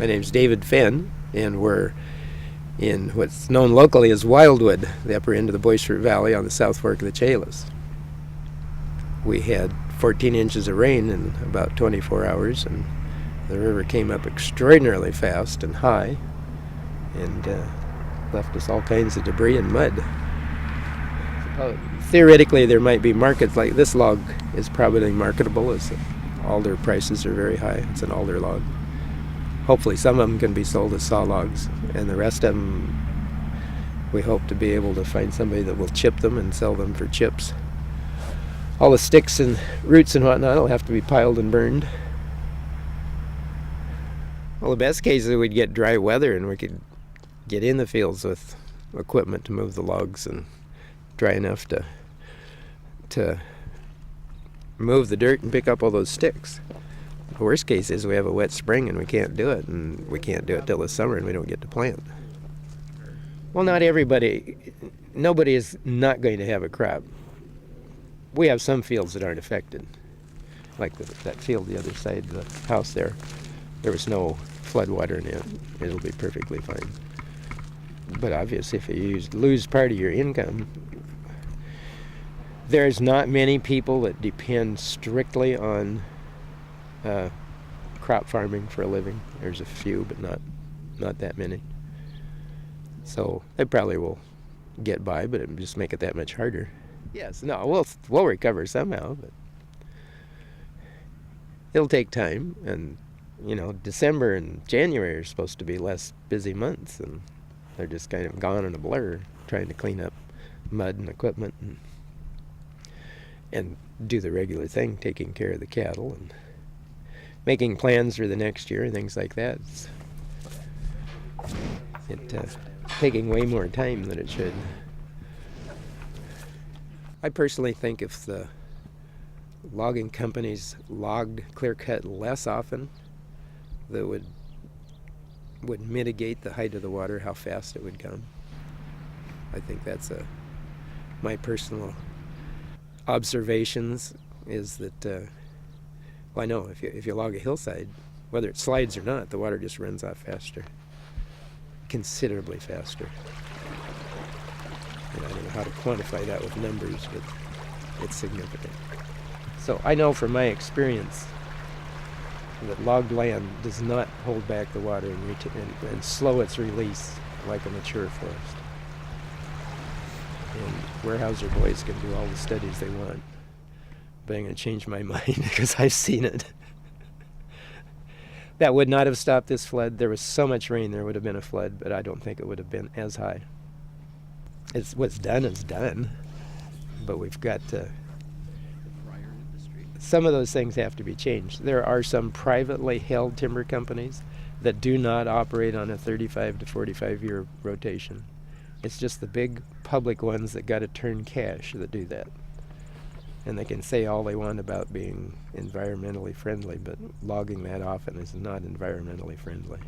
My name's David Fenn, and we're in what's known locally as Wildwood, the upper end of the Boissevaut Valley on the South Fork of the Chehalis. We had 14 inches of rain in about 24 hours, and the river came up extraordinarily fast and high, and left us all kinds of debris and mud. Theoretically, there might be markets. Like this log is probably marketable, as the alder prices are very high. It's an alder log. Hopefully some of them can be sold as saw logs, and the rest of them we hope to be able to find somebody that will chip them and sell them for chips. All the sticks and roots and whatnot will have to be piled and burned. Well, the best case is we'd get dry weather and we could get in the fields with equipment to move the logs and dry enough to move the dirt and pick up all those sticks. The worst case is we have a wet spring and we can't do it, and we can't do it till the summer and we don't get to plant. Well, nobody is not going to have a crop. We have some fields that aren't affected, like that field the other side of the house there. There was no flood water in it. It'll be perfectly fine. But obviously if you lose part of your income, there's not many people that depend strictly on crop farming for a living. There's a few, but not that many. So they probably will get by, but it'll just make it that much harder. Yes, no, we'll recover somehow, but it'll take time. And December and January are supposed to be less busy months, and they're just kind of gone in a blur, trying to clean up mud and equipment and do the regular thing, taking care of the cattle and making plans for the next year and things like that. It's taking way more time than it should. I personally think if the logging companies logged clear-cut less often, that would mitigate the height of the water, how fast it would come. I think that's my personal observations is that, I know if you log a hillside, whether it slides or not, the water just runs off faster, considerably faster. And I don't know how to quantify that with numbers, but it's significant. So I know from my experience that logged land does not hold back the water and slow its release like a mature forest. And Weyerhaeuser boys can do all the studies they want, but I'm going to change my mind because I've seen it. That would not have stopped this flood. There was so much rain there would have been a flood, but I don't think it would have been as high. What's done is done, but we've got to... Some of those things have to be changed. There are some privately held timber companies that do not operate on a 35 to 45 year rotation. It's just the big public ones that got to turn cash that do that. And they can say all they want about being environmentally friendly, but logging that often is not environmentally friendly.